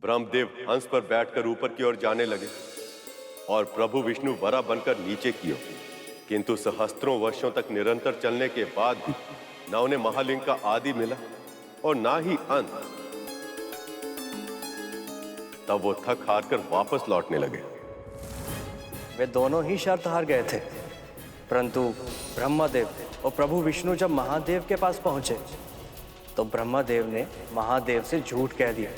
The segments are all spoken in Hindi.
ब्रह्मदेव हंस पर बैठकर ऊपर की ओर जाने लगे और प्रभु विष्णु वरा बनकर नीचे की ओर। किंतु सहस्त्रों वर्षों तक निरंतर चलने के बाद भी न उन्हें महालिंग का आदि मिला और ना ही अंत। तब वो थक हार कर वापस लौटने लगे। वे दोनों ही शर्त हार गए थे, परंतु ब्रह्मदेव और प्रभु विष्णु जब महादेव के पास पहुंचे तो ब्रह्मदेव ने महादेव से झूठ कह दिया।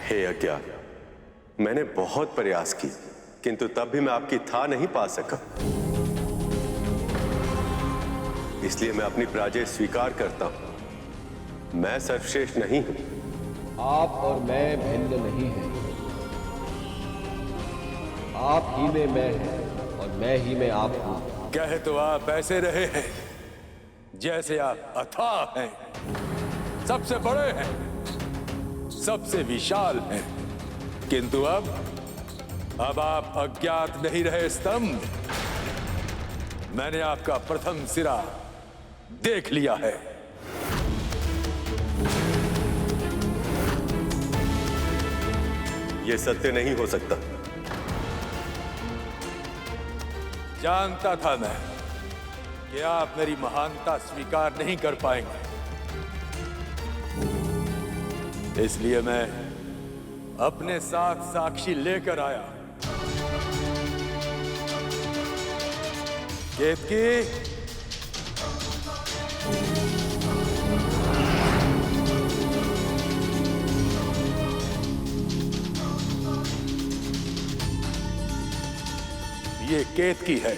हे अज्ञा, मैंने बहुत प्रयास की, किंतु तब भी मैं आपकी था नहीं पा सका। इसलिए मैं अपनी पराजय स्वीकार करता हूं। मैं सर्वश्रेष्ठ नहीं हूं। आप और मैं भिन्न नहीं हैं। आप ही में मैं है और मैं ही में आप हूं। कह तो आप ऐसे रहे हैं जैसे आप अथाह हैं, सबसे बड़े हैं, सबसे विशाल हैं, किंतु अब आप अज्ञात नहीं रहे स्तंभ। मैंने आपका प्रथम सिरा देख लिया है। यह सत्य नहीं हो सकता। जानता था मैं कि आप मेरी महानता स्वीकार नहीं कर पाएंगे, इसलिए मैं अपने साथ साक्षी लेकर आया। केतकी, ये केतकी है,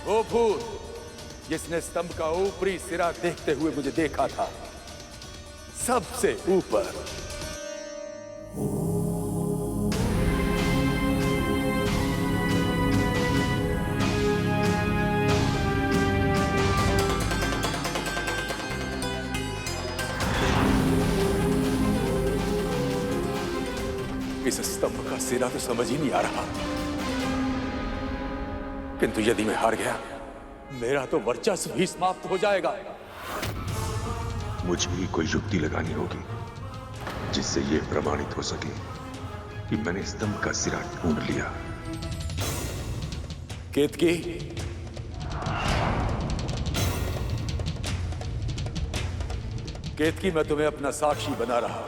वो भूत जिसने स्तंभ का ऊपरी सिरा देखते हुए मुझे देखा था, सबसे ऊपर। इस स्तंभ का सिरा तो समझ ही नहीं आ रहा, किंतु यदि मैं हार गया, मेरा तो वर्चस्व भी समाप्त हो जाएगा। मुझे ही कोई युक्ति लगानी होगी जिससे यह प्रमाणित हो सके कि मैंने स्तंभ का सिरा ढूंढ लिया। केतकी, केतकी, मैं तुम्हें अपना साक्षी बना रहा,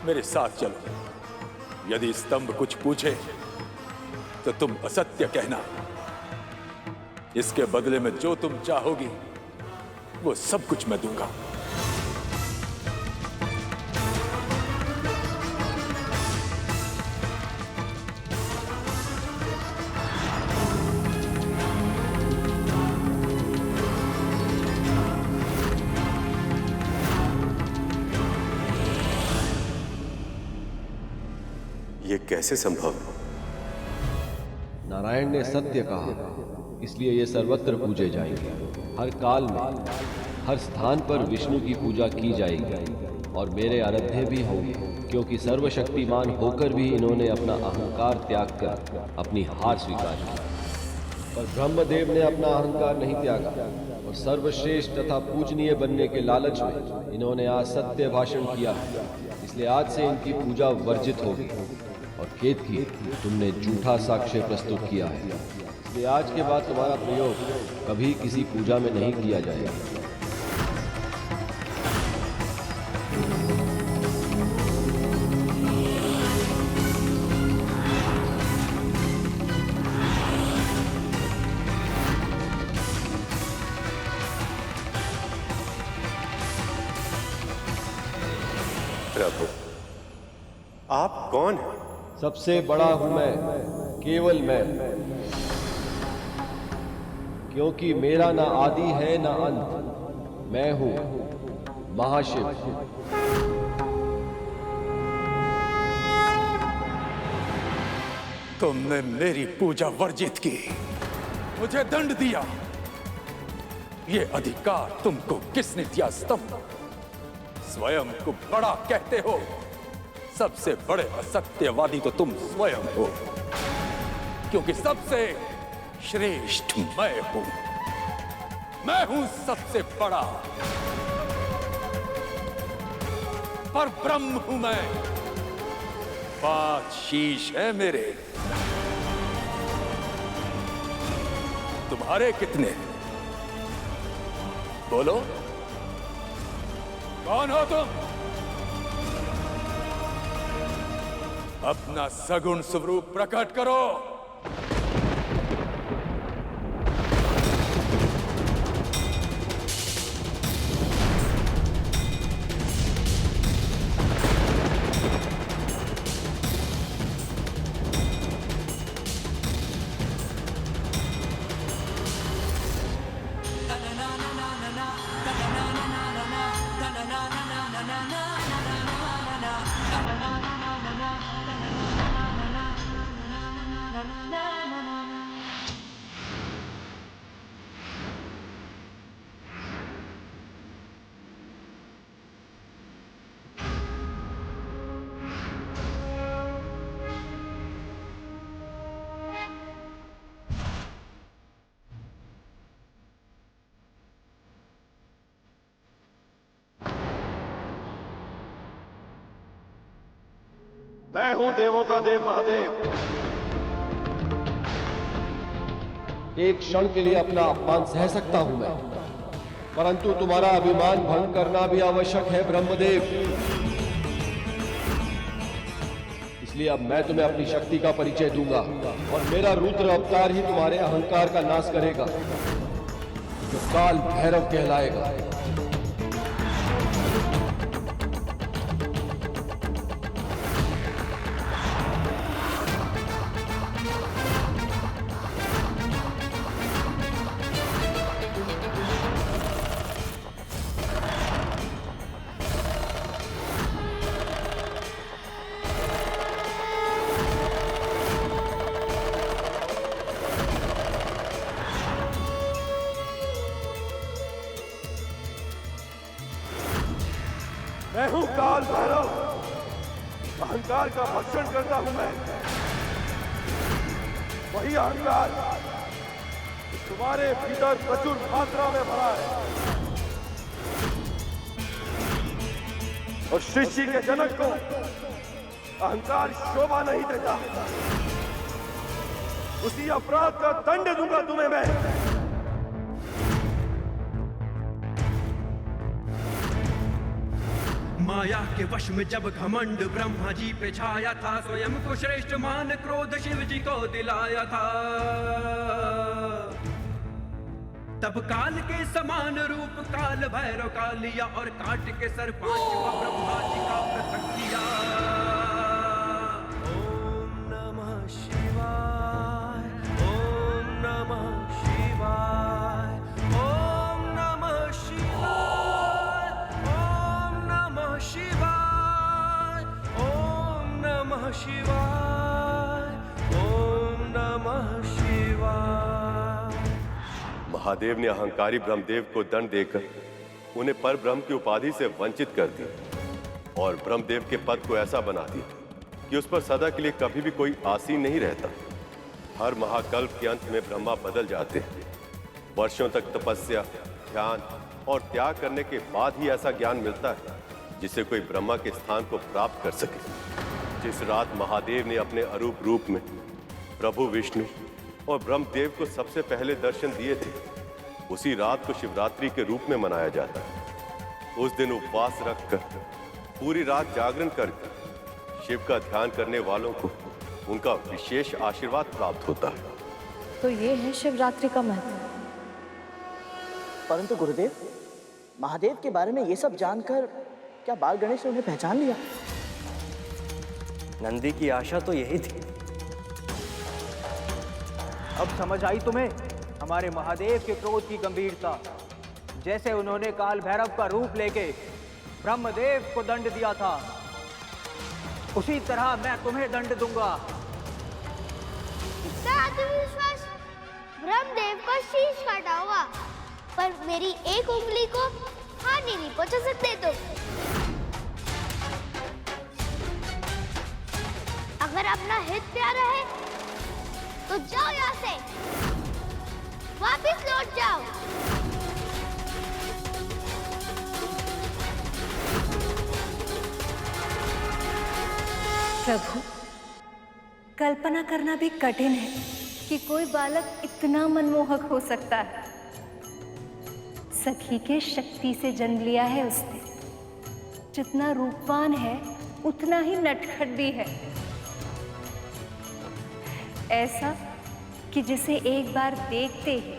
मेरे साथ चलो। यदि स्तंभ कुछ पूछे तो तुम असत्य कहना। इसके बदले में जो तुम चाहोगी वो सब कुछ मैं दूंगा। ये कैसे संभव? नारायण ने सत्य कहा, इसलिए ये सर्वत्र पूजे जाएंगे। हर काल में, हर स्थान पर विष्णु की पूजा की जाएगी और मेरे आराध्य भी होंगे, क्योंकि सर्वशक्तिमान होकर भी इन्होंने अपना अहंकार त्याग कर अपनी हार स्वीकार की। पर ब्रह्मदेव ने अपना अहंकार नहीं त्यागा और सर्वश्रेष्ठ तथा पूजनीय बनने के लालच में इन्होंने आज सत्य भाषण किया है, इसलिए आज से इनकी पूजा वर्जित होगी। और केतकी, तुमने झूठा साक्ष्य प्रस्तुत किया है, इसलिए आज के बाद तुम्हारा प्रयोग कभी किसी पूजा में नहीं किया जाएगा। प्रभु, आप कौन हैं? सबसे बड़ा हूं मैं, केवल मैं, क्योंकि मेरा ना आदि है ना अंत। मैं हूं महाशिव। तुमने मेरी पूजा वर्जित की, मुझे दंड दिया। ये अधिकार तुमको किसने दिया स्तंभ? स्वयं को बड़ा कहते हो। सबसे बड़े असत्यवादी तो तुम स्वयं हो, क्योंकि सबसे श्रेष्ठ मैं हूं। मैं हूं सबसे बड़ा, पर ब्रह्म हूं मैं। 5 शीश है मेरे। तुम्हारे कितने? बोलो, कौन हो तुम? अपना सगुण स्वरूप प्रकट करो। मैं हूं देवों का देव महादेव। एक क्षण के लिए अपना अपमान सह सकता हूं मैं, परंतु तुम्हारा अभिमान भंग करना भी आवश्यक है ब्रह्मदेव। इसलिए अब मैं तुम्हें अपनी शक्ति का परिचय दूंगा और मेरा रुद्र अवतार ही तुम्हारे अहंकार का नाश करेगा, जो काल भैरव कहलाएगा। मैं हूं काल भैरव। अहंकार का भक्षण करता हूं मैं। वही अहंकार जो तुम्हारे भीतर प्रचुर मात्रा में भरा है और सृष्टि के जनक को अहंकार शोभा नहीं देता। उसी अपराध का दंड दूंगा तुम्हें मैं। माया के वश में जब घमंड ब्रह्मा जी पे छाया था, स्वयं को श्रेष्ठ मान क्रोध शिव जी को दिलाया था। तब काल के समान रूप काल भैरव का लिया और काट के सर 5 ब्रह्मा जी का पृथक किया। ओम नमः शिवाय, ओम नमः शिवाय, ओम नमः शिवाय, ओम नमः शिवाय, ओम नमः शिवाय, ओम नमः शिवाय। महादेव ने अहंकारी ब्रह्मदेव को दंड देकर उन्हें पर ब्रह्म की उपाधि से वंचित कर दिया और ब्रह्मदेव के पद को ऐसा बना दिया कि उस पर सदा के लिए कभी भी कोई आसीन नहीं रहता। हर महाकल्प के अंत में ब्रह्मा बदल जाते हैं। वर्षों तक तपस्या, ध्यान और त्याग करने के बाद ही ऐसा ज्ञान मिलता है जिससे कोई ब्रह्मा के स्थान को प्राप्त कर सके। जिस रात महादेव ने अपने अरूप रूप में प्रभु विष्णु और ब्रह्मदेव को सबसे पहले दर्शन दिए थे, उसी रात को शिवरात्रि के रूप में मनाया जाता है। उस दिन उपवास रखकर पूरी रात जागरण करके शिव का ध्यान करने वालों को उनका विशेष आशीर्वाद प्राप्त होता है। तो ये है शिवरात्रि का महत्व। परंतु गुरुदेव, महादेव के बारे में ये सब जानकर क्या बाल गणेश ने उन्हें पहचान लिया? नंदी की आशा तो यही थी। अब समझ आई तुम्हें हमारे महादेव के क्रोध की गंभीरता। जैसे उन्होंने काल भैरव का रूप लेके ब्रह्मदेव को दंड दिया था, उसी तरह मैं तुम्हें दंड दूंगा। इसका आत्मविश्वास ब्रह्मदेव का शीश काटा होगा, पर मेरी एक उंगली को हानि नहीं पहुंचा सकते तुम। अगर अपना हित प्यारा है तो जाओ यहाँ से, वापिस लौट जाओ। प्रभु, कल्पना करना भी कठिन है कि कोई बालक इतना मनमोहक हो सकता है। सखी के शक्ति से जन्म लिया है उसने। जितना रूपवान है उतना ही नटखट भी है। ऐसा कि जिसे एक बार देखते ही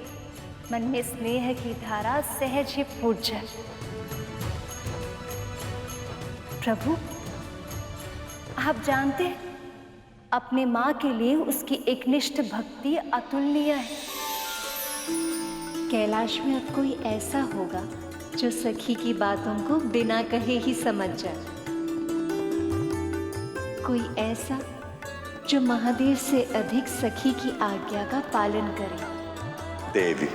मन में स्नेह की धारा सहज ही फूट जाए। प्रभु, आप जानते हैं अपने माँ के लिए उसकी एकनिष्ठ भक्ति अतुलनीय है। कैलाश में अब कोई ऐसा होगा जो सखी की बातों को बिना कहे ही समझ जाए। कोई ऐसा जो महादेव से अधिक सखी की आज्ञा का पालन करे। देवी,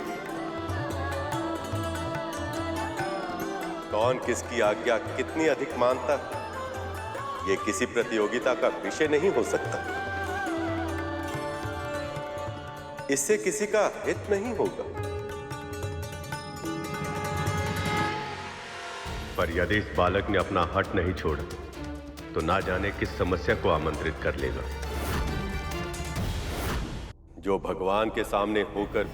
कौन किसकी आज्ञा कितनी अधिक मानता है, ये किसी प्रतियोगिता का विषय नहीं हो सकता। इससे किसी का हित नहीं होगा। पर यदि इस बालक ने अपना हट नहीं छोड़ा तो ना जाने किस समस्या को आमंत्रित कर लेगा। जो भगवान के सामने होकर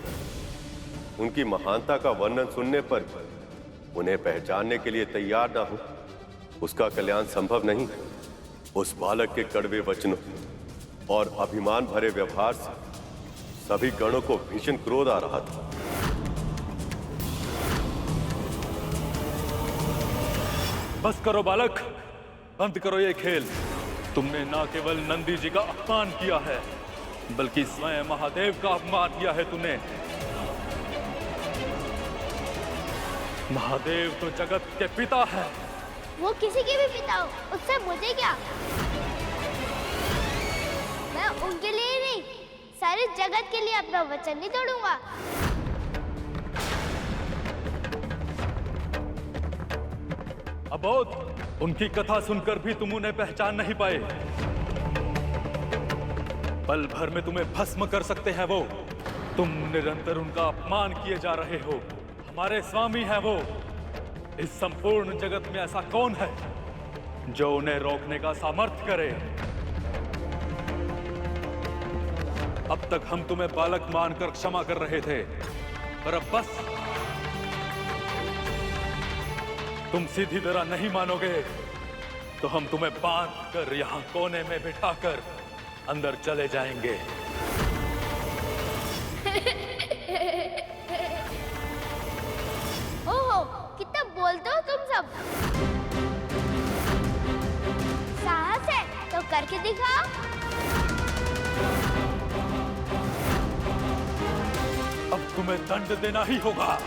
उनकी महानता का वर्णन सुनने पर उन्हें पहचानने के लिए तैयार ना हो, उसका कल्याण संभव नहीं। उस बालक के कड़वे वचनों और अभिमान भरे व्यवहार से सभी गणों को भीषण क्रोध आ रहा था। बस करो बालक, बंद करो ये खेल। तुमने ना केवल नंदी जी का अपमान किया है, बल्कि स्वयं महादेव का अपमान किया है तुमने। महादेव तो जगत के पिता है। वो किसी के भी पिता हो, उससे मुझे क्या। मैं उनके लिए ही नहीं, सारे जगत के लिए अपना वचन नहीं तोड़ूंगा। अबोध, उनकी कथा सुनकर भी तुम उन्हें पहचान नहीं पाए। पल भर में तुम्हें भस्म कर सकते हैं वो। तुम निरंतर उनका अपमान किए जा रहे हो। हमारे स्वामी हैं वो। इस संपूर्ण जगत में ऐसा कौन है जो उन्हें रोकने का सामर्थ्य करे। अब तक हम तुम्हें बालक मानकर क्षमा कर रहे थे, पर अब बस। तुम सीधी तरह नहीं मानोगे तो हम तुम्हें बांध कर यहां कोने में बिठाकर अंदर चले जाएंगे। ओहो, कितना बोलते हो तुम सब। साहस है तो करके दिखाओ। अब तुम्हें दंड देना ही होगा।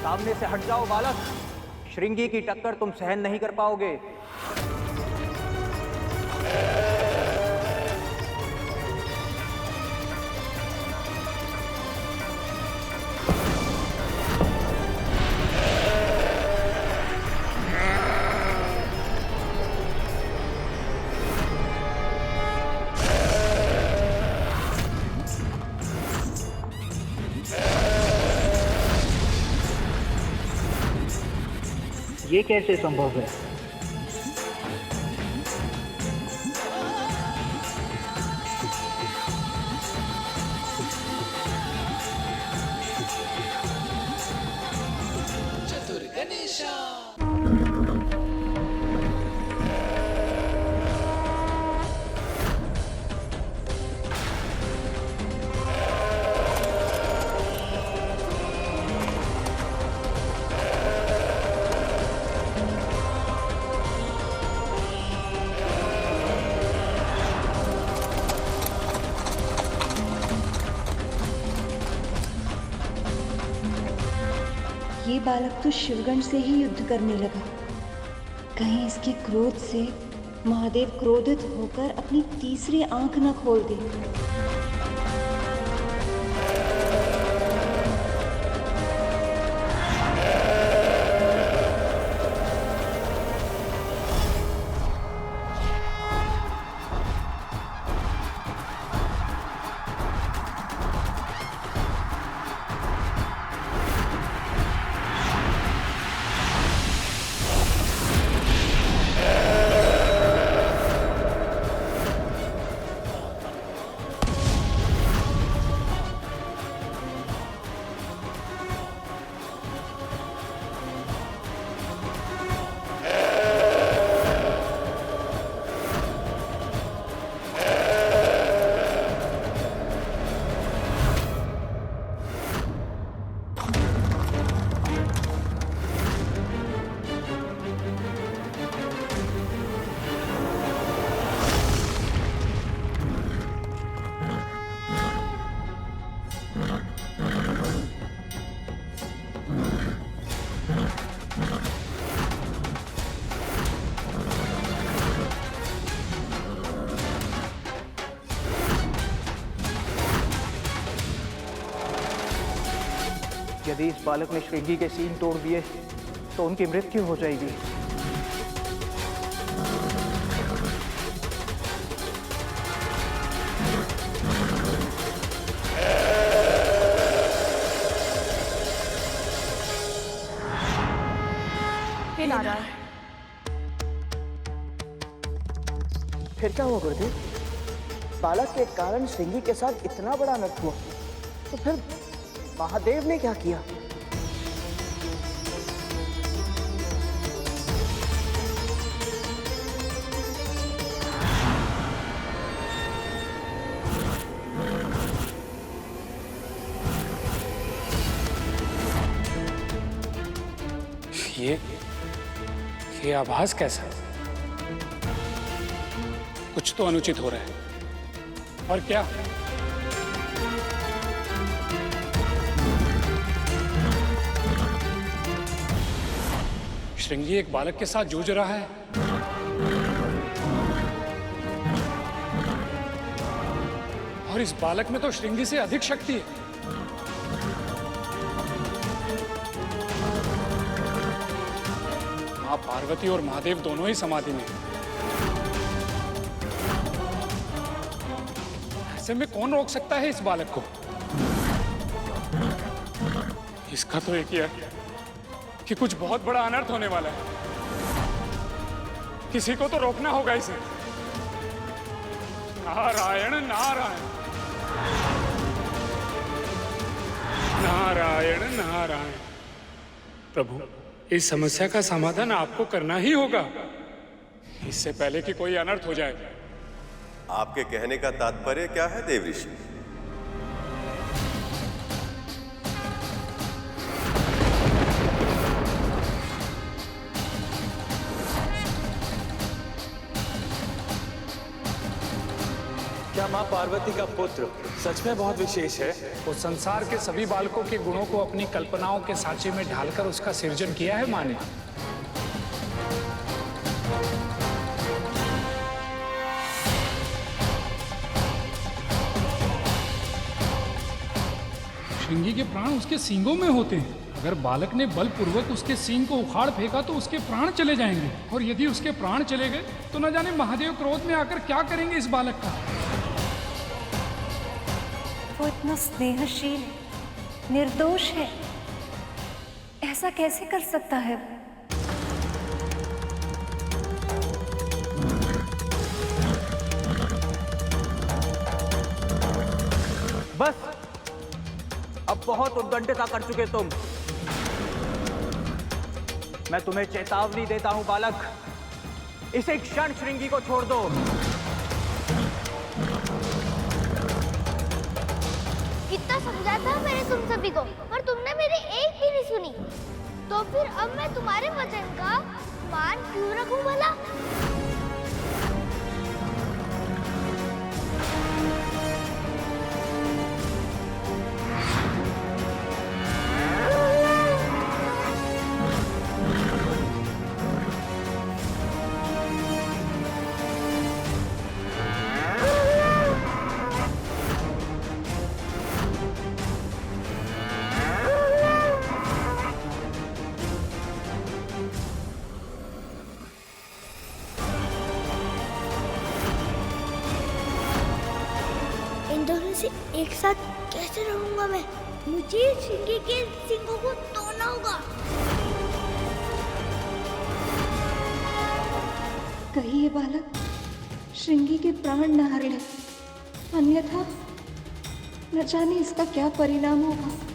सामने से हट जाओ बालक। श्रृंगी की टक्कर तुम सहन नहीं कर पाओगे। ये कैसे संभव है? ये बालक तो शिवगण से ही युद्ध करने लगा। कहीं इसके क्रोध से महादेव क्रोधित होकर अपनी तीसरी आंख न खोल दे। यदि इस बालक ने श्रृंगी के सींग तोड़ दिए तो उनकी मृत्यु हो जाएगी। हे नारायण, फिर क्या हुआ गुरुदेव? बालक के कारण श्रृंगी के साथ इतना बड़ा अनर्थ हुआ, तो फिर महादेव ने क्या किया? ये आभास कैसा? कुछ तो अनुचित हो रहा है। और क्या? श्रृंगी एक बालक के साथ जूझ रहा है। और इस बालक में तो श्रृंगी से अधिक शक्ति है। मां पार्वती और महादेव दोनों ही समाधि में। ऐसे में कौन रोक सकता है इस बालक को? इसका तो एक ही है कि कुछ बहुत बड़ा अनर्थ होने वाला है। किसी को तो रोकना होगा इसे। नारायण नारायण नारायण नारायण। प्रभु, इस समस्या का समाधान आपको करना ही होगा, इससे पहले कि कोई अनर्थ हो जाए। आपके कहने का तात्पर्य क्या है देव ऋषि? क्या माँ पार्वती का पुत्र सच में बहुत विशेष है? वो संसार के सभी बालकों के गुणों को अपनी कल्पनाओं के सांचे में ढालकर उसका सृजन किया है माँ ने। श्रृंगी के प्राण उसके सींगों में होते हैं। अगर बालक ने बलपूर्वक उसके सींग को उखाड़ फेंका तो उसके प्राण चले जाएंगे, और यदि उसके प्राण चले गए तो न जाने महादेव क्रोध में आकर क्या करेंगे इस बालक का। वो इतना स्नेहशील, निर्दोष है, ऐसा कैसे कर सकता है? बस, अब बहुत उद्दंडता कर चुके तुम। मैं तुम्हें चेतावनी देता हूं बालक, इसे क्षण श्रृंगी को छोड़ दो। कितना समझाता मैंने तुम सभी को, पर तुमने मेरी एक भी नहीं सुनी। तो फिर अब मैं तुम्हारे वचन का मान क्यों रखूं भला? से एक साथ कैसे रहूंगा मैं? मुझे श्रृंगी के सिंगों को तोड़ना होगा। कहीं ये बालक श्रृंगी के प्राण न हर ले, अन्यथा न जाने इसका क्या परिणाम होगा।